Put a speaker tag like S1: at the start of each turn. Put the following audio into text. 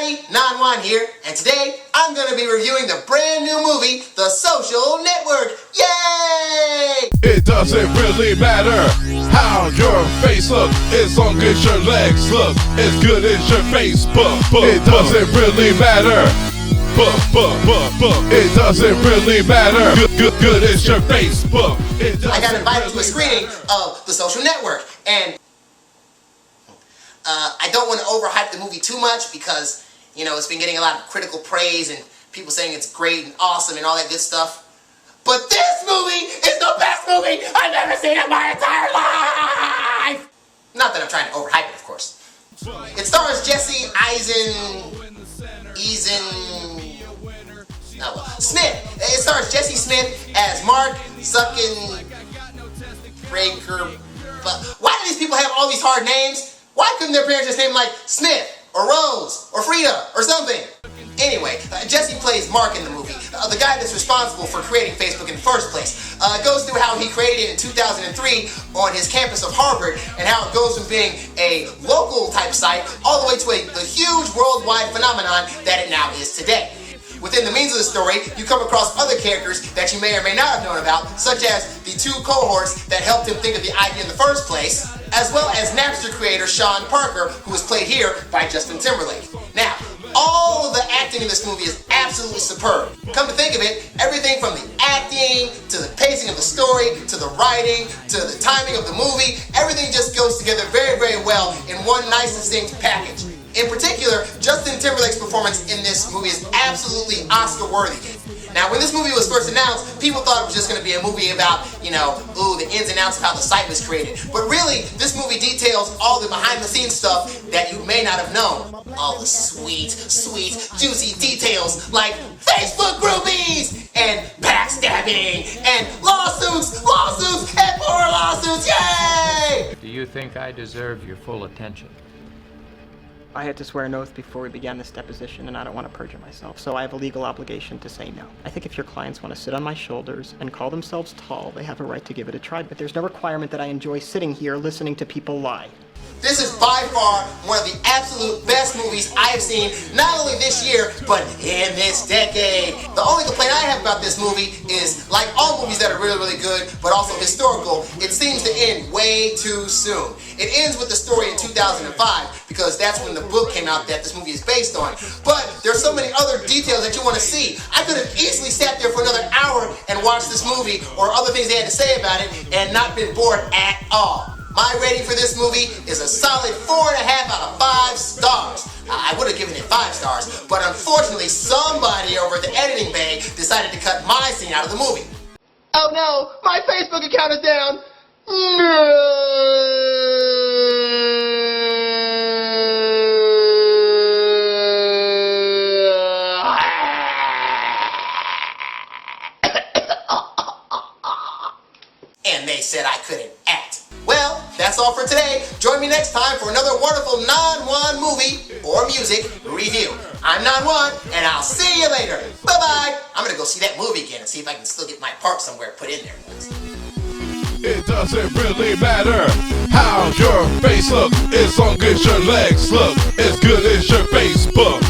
S1: everybody, Non1 here, and today I'm going to be reviewing the brand new movie, The Social Network. Yay!
S2: It doesn't really matter how your face looks, as long as your legs look as good as your Facebook. It doesn't really matter. It doesn't really matter. Good as your Facebook.
S1: I got invited to a screening of The Social Network, and I don't want to overhype the movie too much because, you know, it's been getting a lot of critical praise and people saying it's great and awesome and all that good stuff. But this movie is the best movie I've ever seen in my entire life! Not that I'm trying to overhype it, of course. It stars Jesse Smith. It stars Jesse Smith as Mark Zuckenberger. But why do these people have all these hard names? Why couldn't their parents just name like Smith or Rose or Frida or something? Anyway, Jesse plays Mark in the movie, the guy that's responsible for creating Facebook in the first place. It goes through how he created it in 2003 on his campus of Harvard and how it goes from being a local type site all the way to the huge worldwide phenomenon that it now is today. Within the means of the story, you come across other characters that you may or may not have known about, such as the two cohorts that helped him think of the idea in the first place, as well as Napster creator Sean Parker, who is played here by Justin Timberlake. Now, all of the acting in this movie is absolutely superb. Come to think of it, everything from the acting, to the pacing of the story, to the writing, to the timing of the movie, everything just goes together very, very well in one nice, distinct package. In particular, Justin Timberlake's performance in this movie is absolutely Oscar-worthy. Now, when this movie was first announced, people thought it was just going to be a movie about, the ins and outs of how the site was created. But really, this movie details all the behind-the-scenes stuff that you may not have known. All the sweet, juicy details like Facebook groupies and backstabbing and lawsuits, and more lawsuits, yay!
S3: Do you think I deserve your full attention?
S4: I had to swear an oath before we began this deposition, and I don't want to perjure myself, so I have a legal obligation to say no. I think if your clients want to sit on my shoulders and call themselves tall, they have a right to give it a try, but there's no requirement that I enjoy sitting here listening to people lie.
S1: This is by far one of the absolute best movies I have seen, not only this year, but in this decade. The only complaint I have about this movie is, like all movies that are really, really good, but also historical, it seems to end way too soon. It ends with the story in 2005, because that's when the book came out that this movie is based on. But there's so many other details that you want to see. I could have easily sat there for another hour and watched this movie, or other things they had to say about it, and not been bored at all. My rating for this movie is a solid 4.5 out of 5 stars. I would have given it 5 stars, but unfortunately somebody over at the editing bay decided to cut my scene out of the movie. Oh no, my Facebook account is down. And they said I couldn't act. Well, that's all for today. Join me next time for another wonderful Non1 movie or music review. I'm Non1, and I'll see you later. Bye-bye. I'm gonna go see that movie again and see if I can still get my part somewhere put in there.
S2: It doesn't really matter how your face looks, as long as your legs look as good as your Facebook.